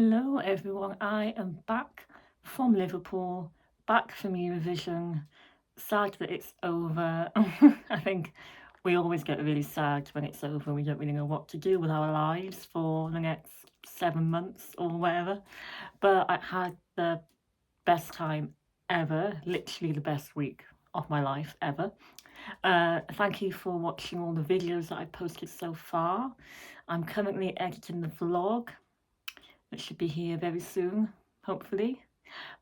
Hello everyone, I am back from Liverpool, back from Eurovision. Sad that it's over. I think we always get really sad when it's over. We don't really know what to do with our lives for the next 7 months or whatever. But I had the best time ever, literally the best week of my life ever. Thank you for watching all the videos that I've posted so far. I'm currently editing the vlog. It should be here very soon, hopefully.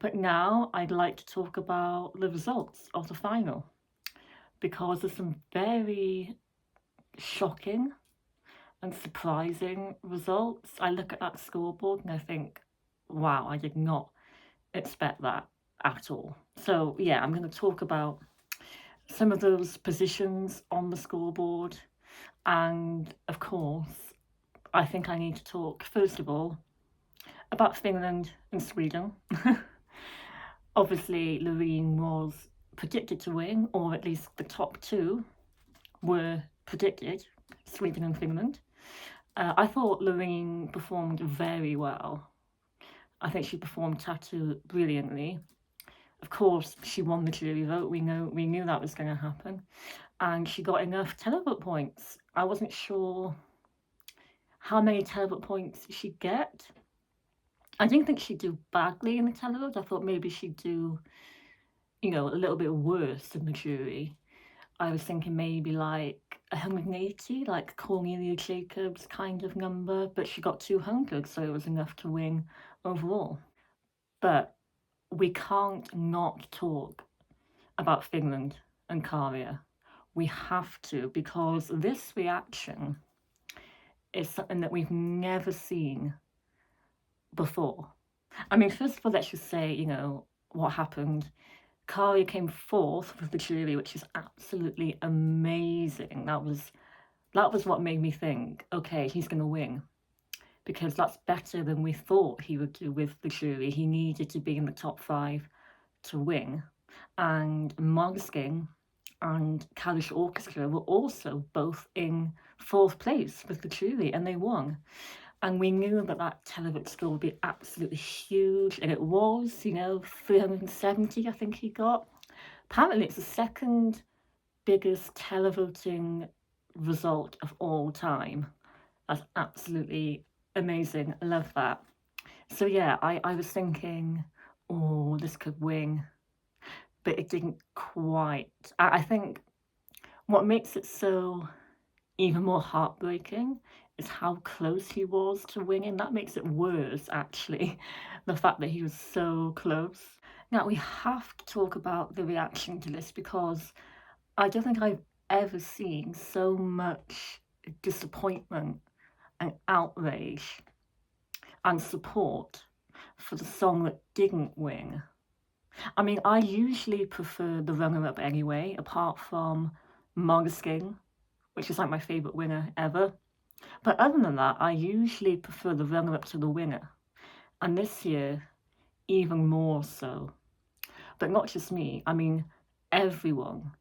But now I'd like to talk about the results of the final because there's some very shocking and surprising results. I look at that scoreboard and I think, wow, I did not expect that at all. So yeah, I'm going to talk about some of those positions on the scoreboard, and of course, I think I need to talk first of all about Finland and Sweden. Obviously, Loreen was predicted to win, or at least the top two were predicted, Sweden and Finland. I thought Loreen performed very well. I think she performed Tattoo brilliantly. Of course, she won the jury vote. We knew that was going to happen, and she got enough televote points. I wasn't sure how many televote points she'd get. I didn't think she'd do badly in the televote. I thought maybe she'd do, a little bit worse than the jury. I was thinking maybe like 180, like Cornelia Jacobs kind of number, but she got 200, so it was enough to win overall. But we can't not talk about Finland and Karia. We have to, because this reaction is something that we've never seen before. I mean, first of all, let's just say, what happened. Karia came fourth with the jury, which is absolutely amazing. That was what made me think, okay, he's going to win, because that's better than we thought he would do with the jury. He needed to be in the top 5 to win. And Måneskin and Kalish Orchestra were also both in 4th place with the jury, and they won. And we knew that televote score would be absolutely huge, and it was, 370, I think he got. Apparently, it's the second biggest televoting result of all time. That's absolutely amazing. I love that. So yeah, I was thinking, oh, this could win, but it didn't quite. I think what makes it so even more heartbreaking is how close he was to winning. That makes it worse, actually, the fact that he was so close. Now, we have to talk about the reaction to this, because I don't think I've ever seen so much disappointment and outrage and support for the song that didn't win. I mean, I usually prefer the runner-up anyway, apart from Måneskin, which is like my favourite winner ever. But other than that, I usually prefer the runner-up to the winner. And this year, even more so. But not just me, I mean, everyone.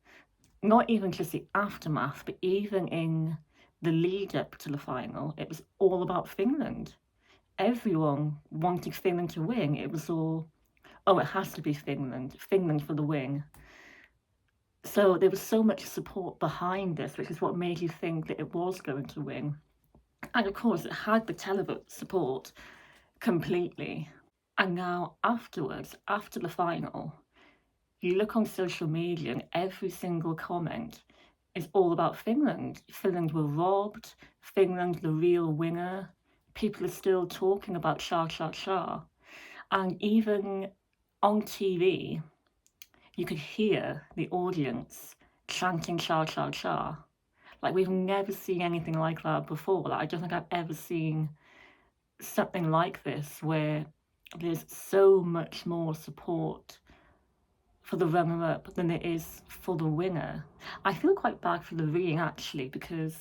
Not even just the aftermath, but even in the lead-up to the final, it was all about Finland. Everyone wanted Finland to win. It was all, oh, it has to be Finland. Finland for the win. So there was so much support behind this, which is what made you think that it was going to win. And of course, it had the televote support completely. And now afterwards, after the final, you look on social media and every single comment is all about Finland. Finland were robbed, Finland the real winner. People are still talking about Cha Cha Cha. And even on TV, you could hear the audience chanting Cha Cha Cha. Like, we've never seen anything like that before. Like, I don't think I've ever seen something like this, where there's so much more support for the runner-up than there is for the winner. I feel quite bad for Loreen, actually, because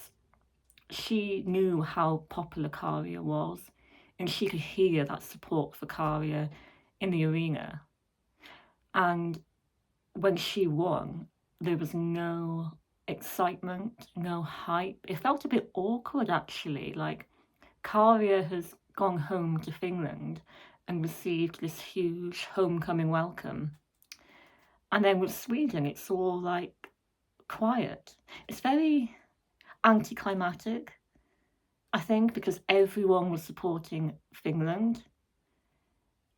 she knew how popular Karia was, and she could hear that support for Karia in the arena. And when she won, there was no excitement, no hype. It felt a bit awkward, actually. Like, Karia has gone home to Finland and received this huge homecoming welcome. And then with Sweden, it's all like quiet. It's very anticlimactic, I think, because everyone was supporting Finland.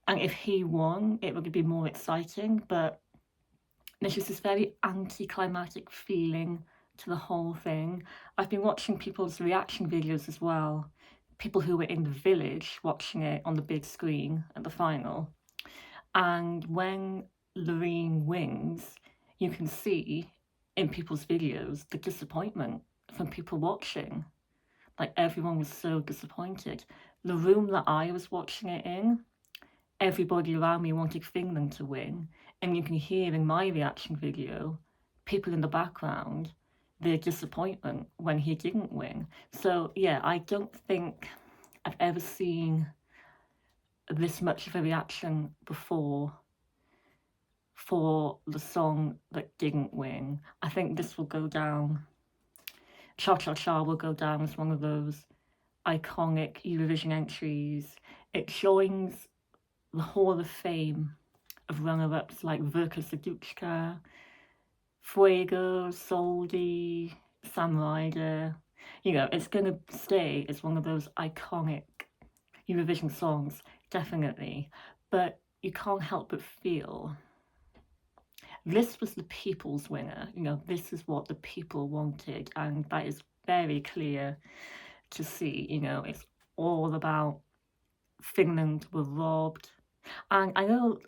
And if he won, it would be more exciting. But there's just this very anticlimactic feeling to the whole thing. I've been watching people's reaction videos as well. People who were in the village watching it on the big screen at the final. And when Loreen wins, you can see in people's videos the disappointment from people watching. Like, everyone was so disappointed. The room that I was watching it in, everybody around me wanted Finland to win. And you can hear in my reaction video, people in the background, their disappointment when he didn't win. So yeah, I don't think I've ever seen this much of a reaction before for the song that didn't win. I think this will go down, Cha Cha Cha will go down as one of those iconic Eurovision entries. It joins the Hall of Fame of runner-ups like Verka Serduchka, Fuego, Soldi, Sam Ryder. You know, it's going to stay as one of those iconic Eurovision songs, definitely. But you can't help but feel this was the people's winner. You know, this is what the people wanted, and that is very clear to see. You know, it's all about Finland were robbed. And I know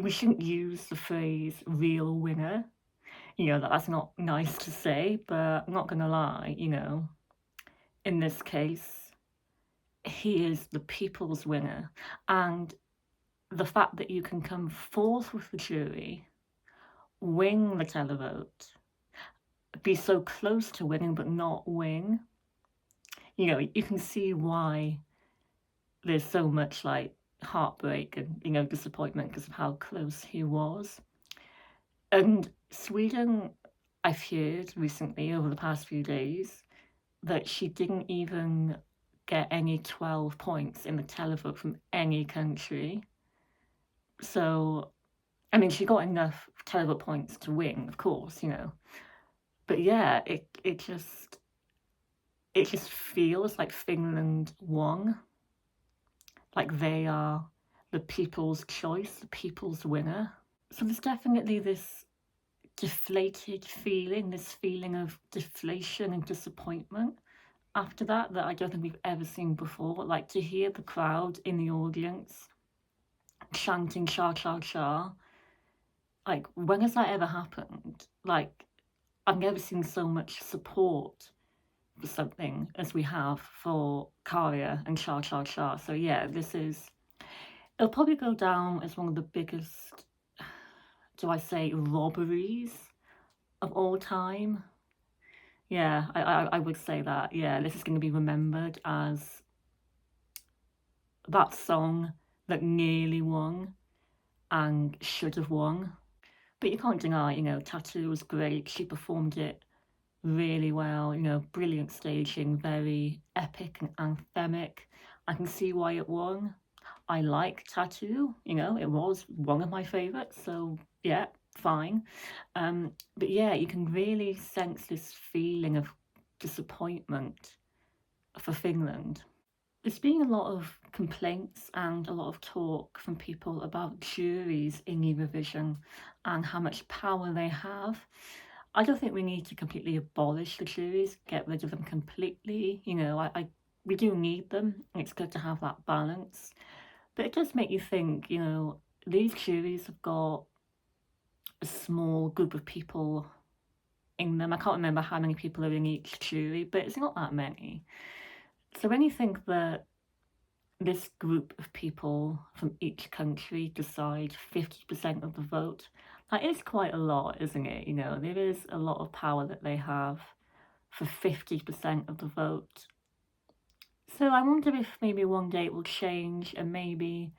we shouldn't use the phrase real winner. You know, that's not nice to say, but I'm not gonna lie, you know, in this case, he is the people's winner. And the fact that you can come fourth with the jury, win the televote, be so close to winning but not win, you know, you can see why there's so much like heartbreak and, you know, disappointment because of how close he was. And Sweden, I've heard recently over the past few days that she didn't even get any 12 points in the televote from any country. So, I mean, she got enough televote points to win, of course, you know. But yeah, it just feels like Finland won. Like they are the people's choice, the people's winner. So there's definitely this deflated feeling, this feeling of deflation and disappointment after that I don't think we've ever seen before. Like, to hear the crowd in the audience chanting Cha Cha Cha, like, when has that ever happened? Like, I've never seen so much support for something as we have for Karia and Cha Cha Cha. So yeah, it'll probably go down as one of the biggest, do I say, robberies of all time. Yeah, I would say that. Yeah, this is going to be remembered as that song that nearly won and should have won. But you can't deny, you know, Tattoo was great. She performed it really well, you know, brilliant staging, very epic and anthemic. I can see why it won. I like Tattoo, you know, it was one of my favourites, so yeah, fine. But yeah, you can really sense this feeling of disappointment for Finland. There's been a lot of complaints and a lot of talk from people about juries in Eurovision and how much power they have. I don't think we need to completely abolish the juries, get rid of them completely. You know, we do need them. It's good to have that balance. But it does make you think, you know, these juries have got a small group of people in them. I can't remember how many people are in each jury, but it's not that many. So when you think that this group of people from each country decide 50% of the vote, that is quite a lot, isn't it? You know, there is a lot of power that they have for 50% of the vote. So I wonder if maybe one day it will change and maybe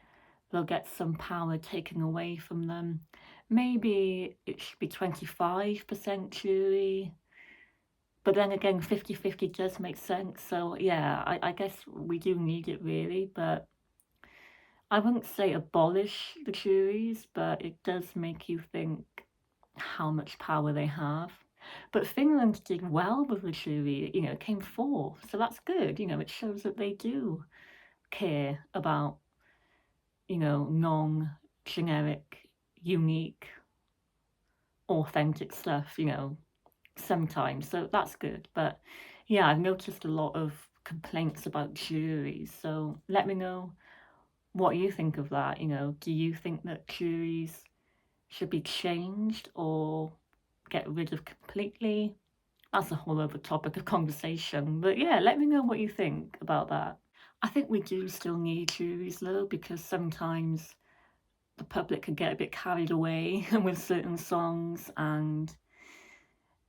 they'll get some power taken away from them. Maybe it should be 25% jury, But then again, 50-50 does make sense. So yeah, I guess we do need it really, but I wouldn't say abolish the juries, but it does make you think how much power they have. But Finland did well with the jury, it came fourth, so that's good. It shows that they do care about, non-generic, unique, authentic stuff, sometimes. So that's good. But yeah, I've noticed a lot of complaints about juries. So let me know what you think of that. Do you think that juries should be changed or get rid of completely? That's a whole other topic of conversation. But yeah, let me know what you think about that. I think we do still need juries though, because sometimes the public can get a bit carried away with certain songs, and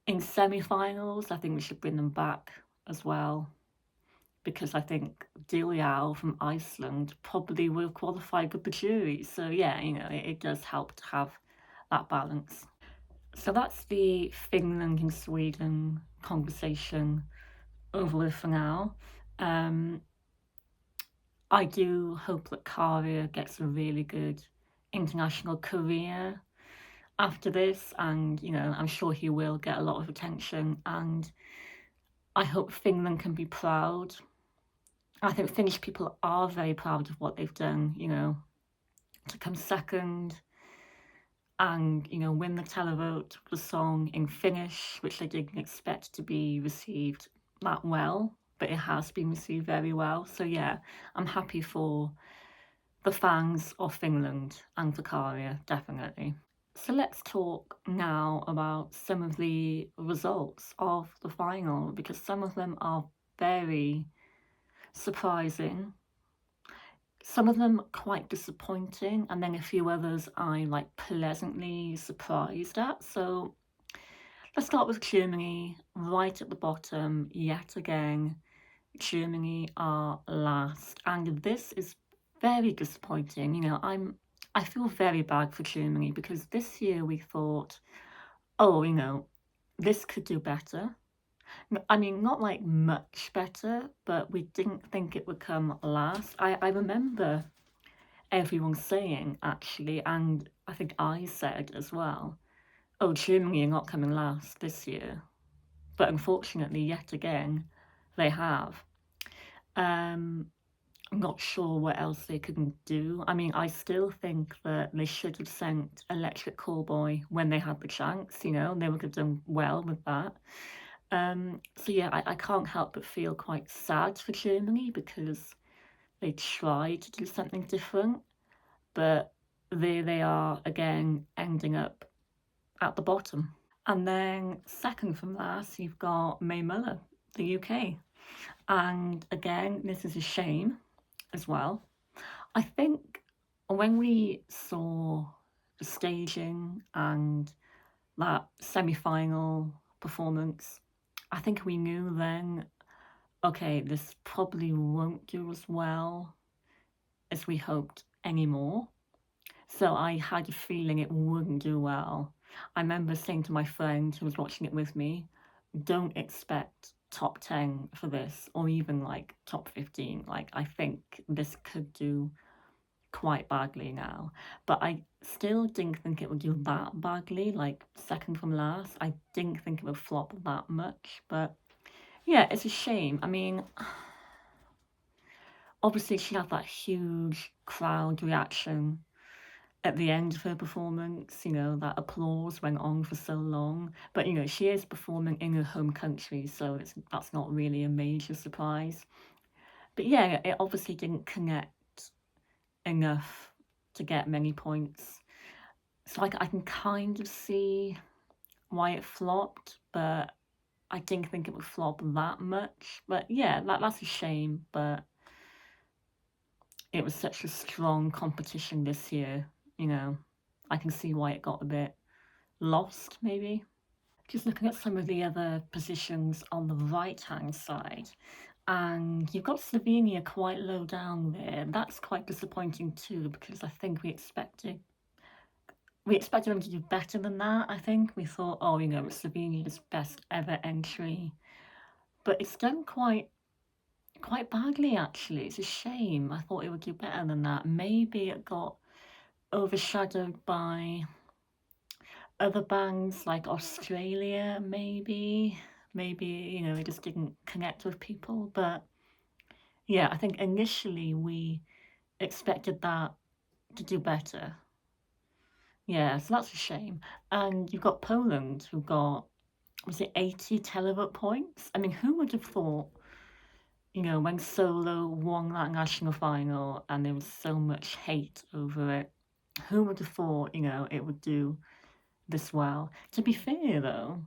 in semi-finals I think we should bring them back as well, because I think Dilyal from Iceland probably will qualify with the jury. So yeah, it does help to have that balance. So that's the Finland and Sweden conversation over with for now. Um, I do hope that Karia gets a really good international career after this, and I'm sure he will get a lot of attention, and I hope Finland can be proud. I think Finnish people are very proud of what they've done, to come second and, win the televote for the song in Finnish, which I didn't expect to be received that well, but it has been received very well. So yeah, I'm happy for the fans of Finland and for Karia, definitely. So let's talk now about some of the results of the final, because some of them are very surprising, some of them quite disappointing, and then a few others I'm like pleasantly surprised at. So let's start with Germany, right at the bottom yet again. Germany are last, and this is very disappointing. I feel very bad for Germany, because this year we thought, oh, this could do better. I mean, not like much better, but we didn't think it would come last. I remember everyone saying, actually, and I think I said as well, oh, Germany are not coming last this year. But unfortunately, yet again, they have. I'm not sure what else they can do. I mean, I still think that they should have sent Electric Callboy when they had the chance, they would have done well with that. So yeah, I can't help but feel quite sad for Germany, because they tried to do something different, but there they are again, ending up at the bottom. And then second from last, you've got May Muller, the UK. And again, this is a shame as well. I think when we saw the staging and that semi-final performance, I think we knew then, okay, this probably won't do as well as we hoped anymore. So I had a feeling it wouldn't do well. I remember saying to my friend who was watching it with me, don't expect top 10 for this, or even like top 15. Like, I think this could do quite badly now. But I still didn't think it would do that badly, like second from last. I didn't think it would flop that much. But yeah, it's a shame. I mean, obviously she had that huge crowd reaction at the end of her performance, that applause went on for so long. But, she is performing in her home country, so that's not really a major surprise. But yeah, it obviously didn't connect enough to get many points. So I can kind of see why it flopped, but I didn't think it would flop that much. But yeah, that's a shame, but it was such a strong competition this year, I can see why it got a bit lost, maybe. Just looking at some of the other positions on the right-hand side, and you've got Slovenia quite low down there. That's quite disappointing too, because I think we expected them to do better than that. I think we thought, oh, it's Slovenia's best ever entry but it's done quite badly actually. It's a shame. I thought it would do better than that. Maybe it got overshadowed by other bands like Australia, maybe. Maybe, you know, it just didn't connect with people. But yeah, I think initially we expected that to do better. Yeah, so that's a shame. And you've got Poland who got, was it 80 televote points? I mean, who would have thought, you know, when Solo won that national final and there was so much hate over it, who would have thought, you know, it would do this well? To be fair though,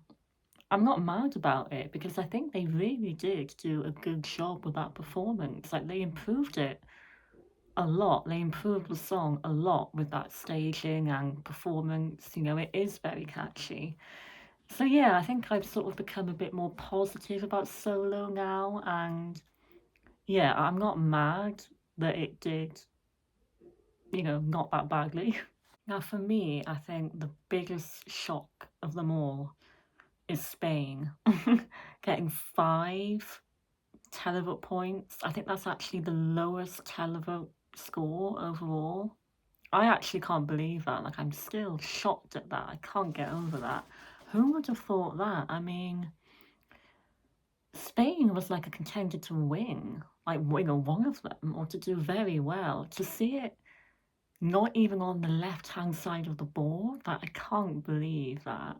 I'm not mad about it because I think they really did do a good job with that performance. Like they improved it a lot. They improved the song a lot with that staging and performance. You know, it is very catchy. So yeah, I think I've sort of become a bit more positive about Solo now, and yeah, I'm not mad that it did, you know, not that badly. Now, for me, I think the biggest shock of them all is Spain getting 5 televote points. I think that's actually the lowest televote score overall. I actually can't believe that. Like, I'm still shocked at that. I can't get over that. Who would have thought that? I mean, Spain was like a contender to win, like, you know, one of them, or to do very well. To see it not even on the left-hand side of the board, that I can't believe that.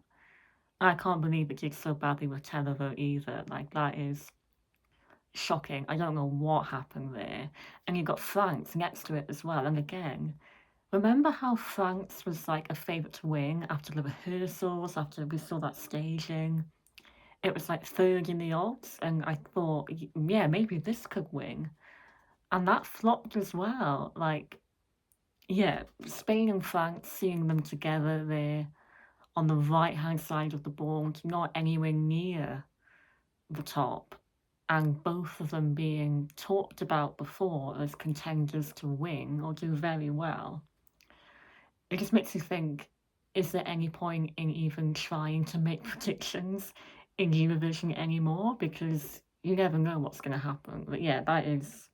I can't believe it did so badly with televote either. Like, that is shocking. I don't know what happened there. And you've got France next to it as well. And again, remember how France was like a favourite to win after the rehearsals, after we saw that staging? It was like third in the odds, and I thought, yeah, maybe this could win. And that flopped as well. Like, yeah, Spain and France, seeing them together there on the right hand side of the board, not anywhere near the top, and both of them being talked about before as contenders to win or do very well. It just makes you think, is there any point in even trying to make predictions in Eurovision anymore? Because you never know what's going to happen. But yeah, that is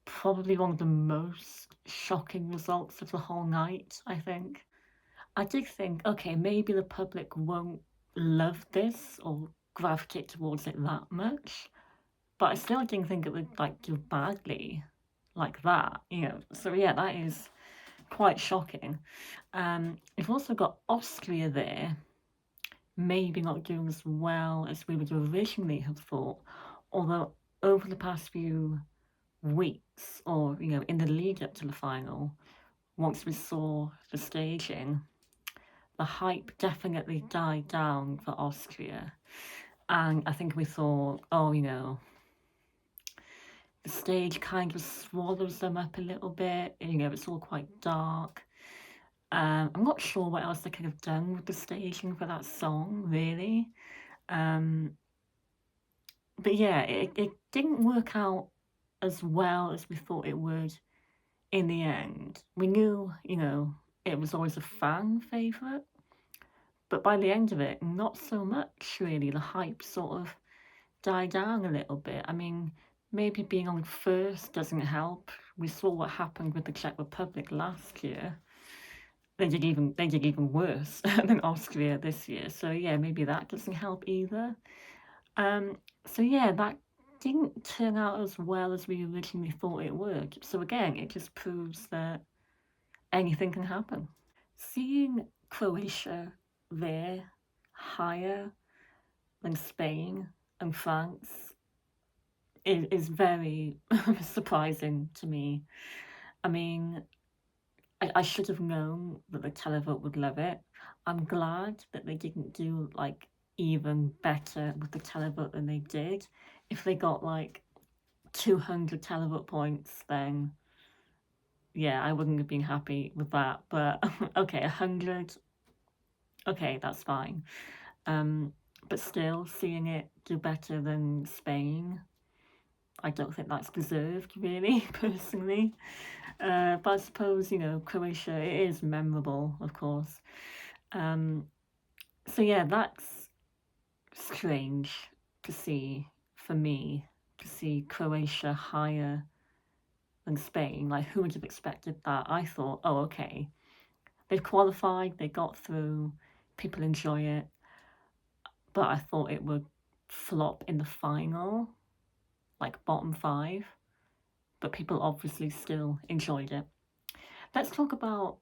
probably one of the most shocking results of the whole night, I think. I did think, okay, maybe the public won't love this or gravitate towards it that much, but I still didn't think it would like do badly like that, you know. So yeah, that is quite shocking. We've also got Austria there, maybe not doing as well as we would originally have thought, although over the past few weeks, or you know, in the lead up to the final, once we saw the staging, the hype definitely died down for Austria. And I think we thought, oh, you know, the stage kind of swallows them up a little bit. You know, it's all quite dark. I'm not sure what else they could have done with the staging for that song, really. Um, but yeah, it didn't work out as well as we thought it would in the end. We knew, you know, it was always a fan favourite, but by the end of it, not so much really. The hype sort of died down a little bit. I mean, maybe being on first doesn't help. We saw what happened with the Czech Republic last year. They did even worse than Austria this year. So yeah, maybe that doesn't help either. Um, so yeah, that didn't turn out as well as we originally thought it would. So again, it just proves that anything can happen. Seeing Croatia there higher than Spain and France is very surprising to me. I mean, I should have known that the televote would love it. I'm glad that they didn't do like even better with the televote than they did. If they got like 200 televote points, then yeah, I wouldn't have been happy with that. But okay, 100, okay, that's fine. But still, seeing it do better than Spain, I don't think that's deserved, really, personally. But I suppose, you know, Croatia, it is memorable, of course. So yeah, that's strange to see for me to see Croatia higher than Spain. Like, who would have expected that? I thought, oh, okay, they've qualified, they got through, people enjoy it, but I thought it would flop in the final, like bottom 5, but people obviously still enjoyed it. Let's talk about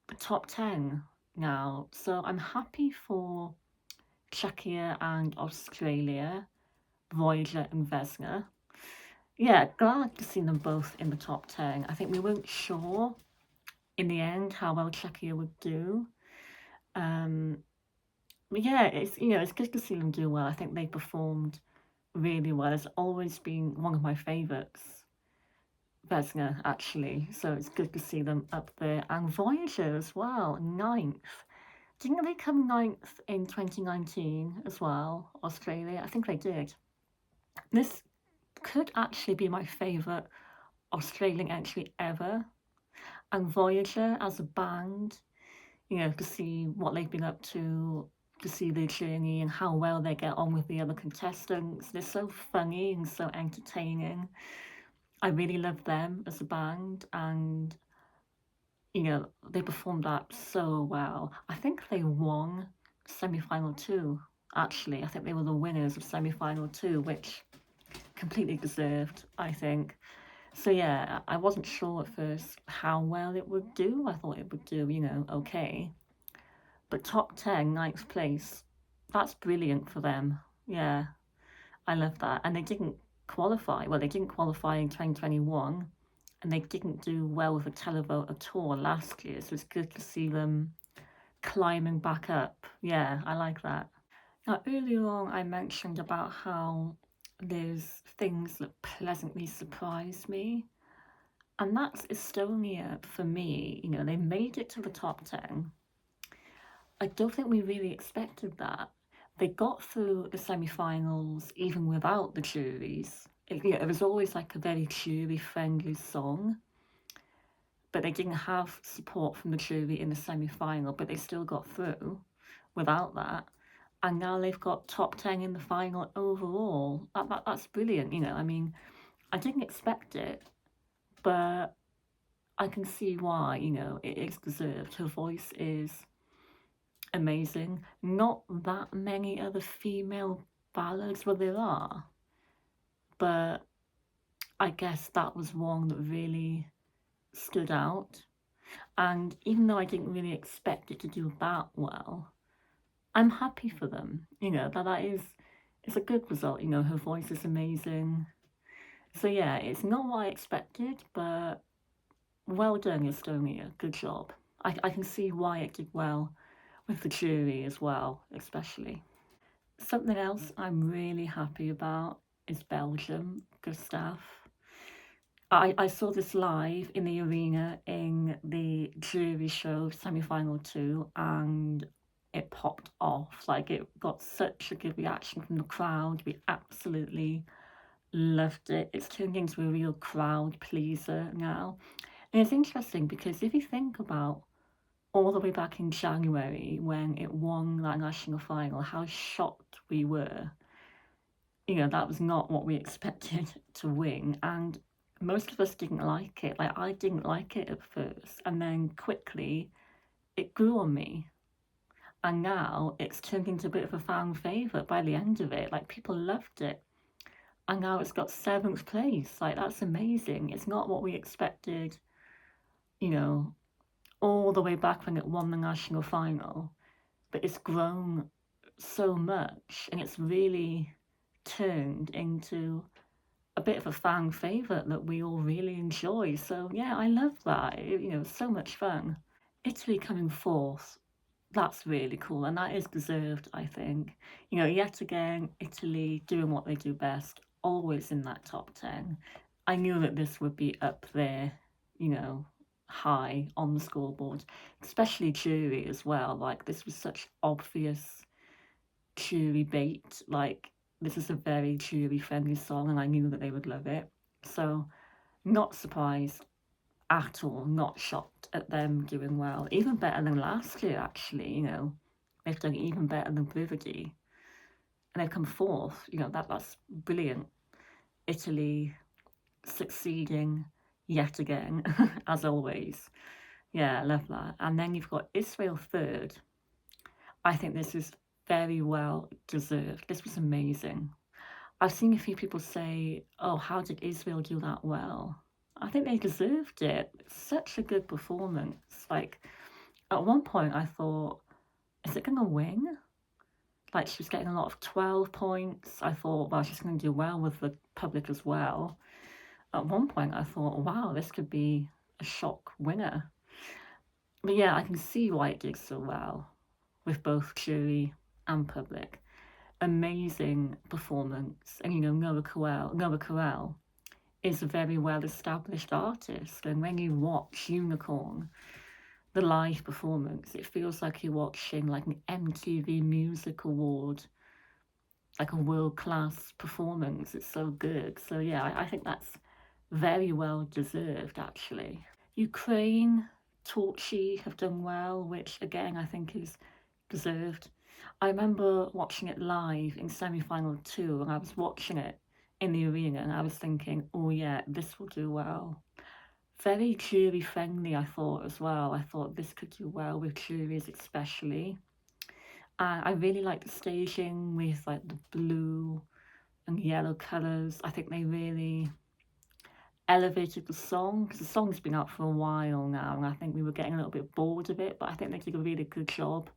the top 10 now. So I'm happy for Czechia and Australia, Voyager and Vesna. Yeah, glad to see them both in the top 10. I think we weren't sure in the end how well Czechia would do. But yeah, it's good to see them do well. I think they performed really well. It's always been one of my favourites, Vesna, actually. So it's good to see them up there. And Voyager as well, 9th. Didn't they come 9th in 2019 as well, Australia? I think they did. This could actually be my favourite Australian entry ever. And Voyager as a band, to see what they've been up to see their journey and how well they get on with the other contestants. They're so funny and so entertaining. I really love them as a band, and they performed that so well. I think they won semi-final 2, actually. I think they were the winners of semi-final 2, which completely deserved, I think. So yeah, I wasn't sure at first how well it would do. I thought it would do, okay. But top 10, 9th place, that's brilliant for them. Yeah, I love that. And they didn't qualify. Well, they didn't qualify in 2021, and they didn't do well with the televote at all last year. So it's good to see them climbing back up. Yeah, I like that. Now, earlier on, I mentioned about how there's things that pleasantly surprised me. And that's Estonia for me. They made it to the top 10. I don't think we really expected that. They got through the semi-finals even without the juries. It was always like a very jury-friendly song, but they didn't have support from the jury in the semi-final, but they still got through without that. And now they've got top 10 in the final overall. That's brilliant, I mean, I didn't expect it, but I can see why, it is deserved. Her voice is amazing. Not that many other female ballads, well, there are, but I guess that was one that really stood out. And even though I didn't really expect it to do that well, I'm happy for them. It's a good result. Her voice is amazing. So yeah, it's not what I expected, but well done, Estonia. Good job. I can see why it did well with the jury as well, especially. Something else I'm really happy about is Belgium, Gustav. I saw this live in the arena in the jury show semi-final 2, and it popped off. Like, it got such a good reaction from the crowd. We absolutely loved it. It's turned into a real crowd pleaser now. And it's interesting because if you think about all the way back in January when it won that national final, how shocked we were. That was not what we expected to win, and most of us didn't like it. Like, I didn't like it at first, and then quickly it grew on me. And now it's turned into a bit of a fan favourite by the end of it. Like, people loved it. And now it's got 7th place. Like, that's amazing. It's not what we expected, all the way back when it won the national final. But it's grown so much, and it's really turned into a bit of a fan favourite that we all really enjoy. So yeah, I love that. So much fun. Italy coming 4th, that's really cool, and that is deserved, I think. Yet again, Italy doing what they do best, always in that top 10. I knew that this would be up there, high on the scoreboard, especially jury as well. Like, this was such obvious jury bait. Like, this is a very jury friendly song, and I knew that they would love it. So not surprised at all, not shocked at them doing well. Even better than last year, actually. They've done even better than Brividi, and they've come 4th. That's brilliant. Italy succeeding yet again, as always. Yeah, I love that. And then you've got Israel third. I think this is very well deserved. This was amazing. I've seen a few people say, oh, how did Israel do that well? I think they deserved it. Such a good performance. Like, at one point I thought, is it going to win? Like, she was getting a lot of 12 points. I thought, well, she's going to do well with the public as well. At one point I thought, wow, this could be a shock winner. But yeah, I can see why it did so well with both jury and public. Amazing performance. And Noah Carell is a very well established artist. And when you watch Unicorn, the live performance, it feels like you're watching like an MTV Music Award, like a world-class performance. It's so good. So yeah, I think that's very well deserved, actually. Ukraine, Torchy have done well, which again I think is deserved. I remember watching it live in semi-final 2, and I was watching it in the arena and I was thinking, oh yeah, this will do well. Very jury friendly, I thought, as well. I thought this could do well with juries especially. I really like the staging with like the blue and yellow colours. I think they really elevated the song, because the song's been out for a while now and I think we were getting a little bit bored of it, but I think they did a really good job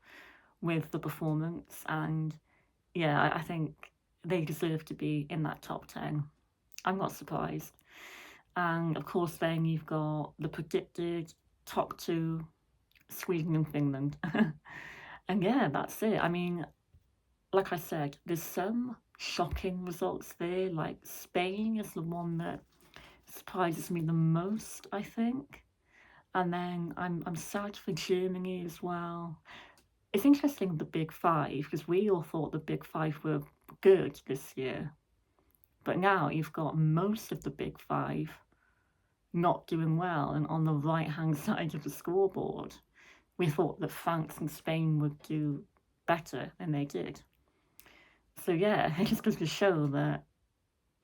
with the performance. And yeah, I think they deserve to be in that top 10. I'm not surprised. And of course then you've got the predicted top 2, Sweden and Finland. And yeah, that's it. I mean, like I said, there's some shocking results there. Like Spain is the one that surprises me the most, I think. And then I'm sad for Germany as well. It's interesting, the Big Five, because we all thought the Big Five were good this year. But now you've got most of the Big Five not doing well. And on the right-hand side of the scoreboard, we thought that France and Spain would do better than they did. So yeah, it just goes to show that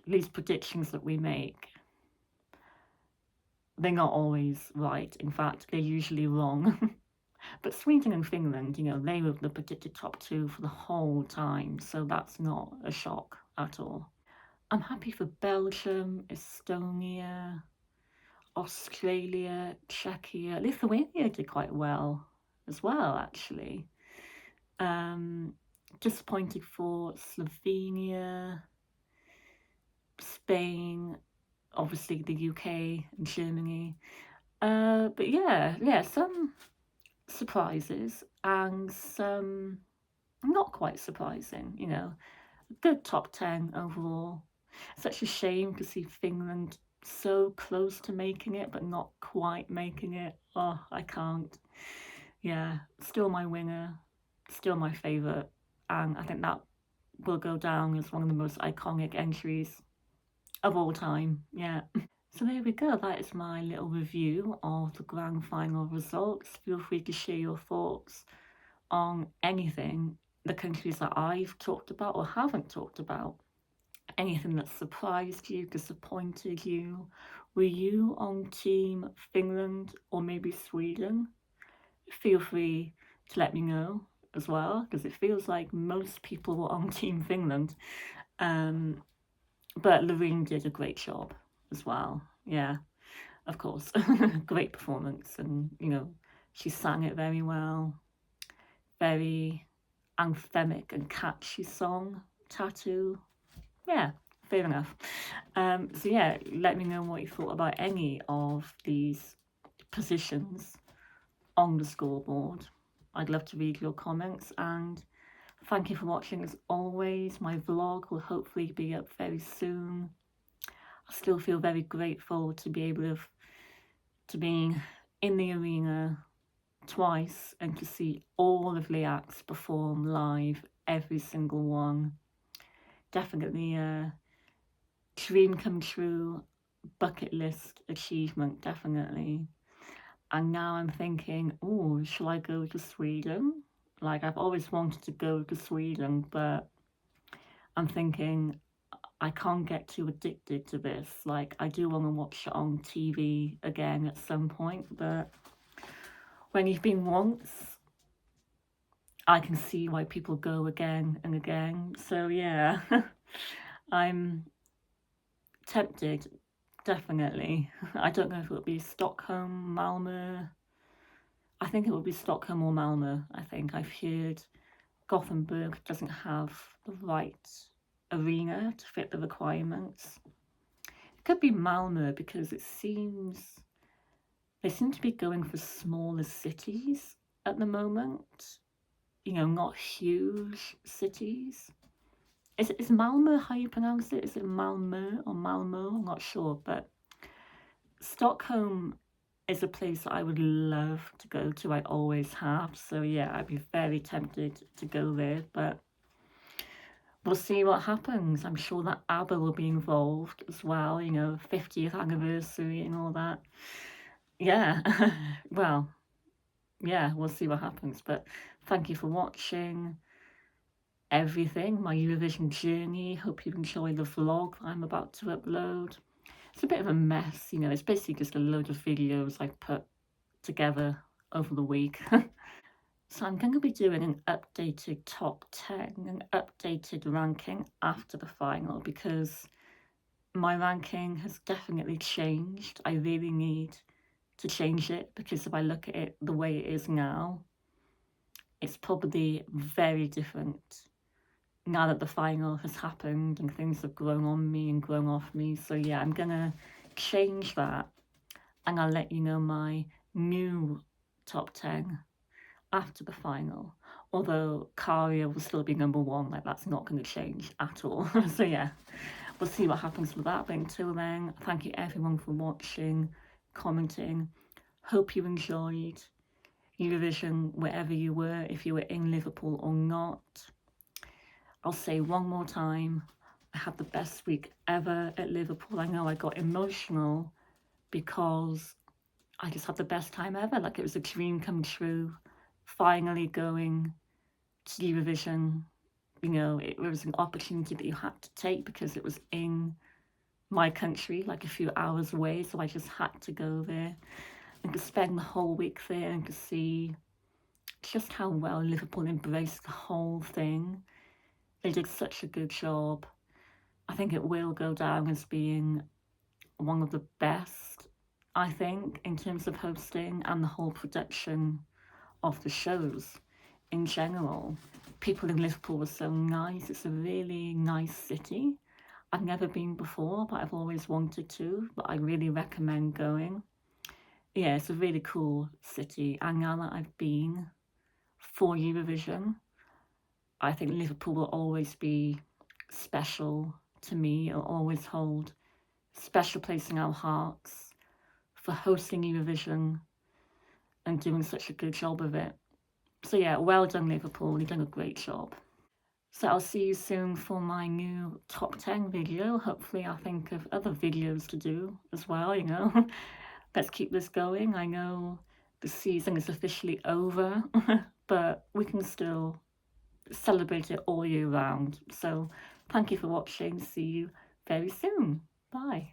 these predictions that we make, they're not always right. In fact, they're usually wrong. But Sweden and Finland, they were the predicted top 2 for the whole time, so that's not a shock at all. I'm happy for Belgium, Estonia, Australia, Czechia. Lithuania did quite well as well, actually. Disappointed for Slovenia, Spain, obviously the UK and Germany. But yeah, some surprises and some not quite surprising, a good top 10 overall. Such a shame to see Finland so close to making it but not quite making it. Oh, I can't. Yeah, still my winner, still my favourite, and I think that will go down as one of the most iconic entries of all time. Yeah. So there we go, that is my little review of the grand final results. Feel free to share your thoughts on anything, the countries that I've talked about or haven't talked about. Anything that surprised you, disappointed you. Were you on Team Finland or maybe Sweden? Feel free to let me know as well, because it feels like most people were on Team Finland. But Loreen did a great job as well. Yeah, of course. Great performance, and she sang it very well. Very anthemic and catchy song, Tattoo. Yeah, fair enough. So yeah, let me know what you thought about any of these positions on the scoreboard. I'd love to read your comments, and thank you for watching as always. My vlog will hopefully be up very soon. I still feel very grateful to be able to be in the arena twice and to see all of the acts perform live, every single one. Definitely a dream come true, bucket list achievement, definitely. And now I'm thinking, oh, shall I go to Sweden? Like, I've always wanted to go to Sweden, but I'm thinking I can't get too addicted to this. Like, I do want to watch it on TV again at some point, but when you've been once, I can see why people go again and again. So yeah, I'm tempted, definitely. I don't know if it would be Stockholm, Malmö. I think it would be Stockholm or Malmö. I think I've heard Gothenburg doesn't have the right arena to fit the requirements. It could be Malmö because they seem to be going for smaller cities at the moment. You know, not huge cities. Is Malmö how you pronounce it? Is it Malmö or Malmo? I'm not sure, but Stockholm is a place that I would love to go to. I always have. So yeah, I'd be very tempted to go there, but we'll see what happens. I'm sure that ABBA will be involved as well, you know, 50th anniversary and all that. Yeah, well, yeah, we'll see what happens. But thank you for watching everything, my Eurovision journey. Hope you enjoy the vlog I'm about to upload. It's a bit of a mess, you know, it's basically just a load of videos I put together over the week. So I'm going to be doing an updated top 10, an updated ranking after the final, because my ranking has definitely changed. I really need to change it, because if I look at it the way it is now, it's probably very different now that the final has happened and things have grown on me and grown off me. So yeah, I'm gonna change that and I'll let you know my new top 10 after the final. Although Karia will still be number 1, like that's not going to change at all. So yeah, we'll see what happens with that. But until then, thank you everyone for watching, commenting. Hope you enjoyed Eurovision wherever you were, if you were in Liverpool or not. I'll say one more time, I had the best week ever at Liverpool. I know I got emotional because I just had the best time ever. Like, it was a dream come true, finally going to Eurovision. You know, it was an opportunity that you had to take because it was in my country, like a few hours away. So I just had to go there and to spend the whole week there and to see just how well Liverpool embraced the whole thing. They did such a good job. I think it will go down as being one of the best, I think, in terms of hosting and the whole production of the shows in general. People in Liverpool were so nice. It's a really nice city. I've never been before, but I've always wanted to, but I really recommend going. Yeah, it's a really cool city. And now that I've been for Eurovision, I think Liverpool will always be special to me. It'll always hold a special place in our hearts for hosting Eurovision and doing such a good job of it. So yeah, well done Liverpool, you've done a great job. So I'll see you soon for my new top 10 video. Hopefully I'll think of other videos to do as well, you know. Let's keep this going. I know the season is officially over, but we can still celebrate it all year round. So thank you for watching. See you very soon. Bye.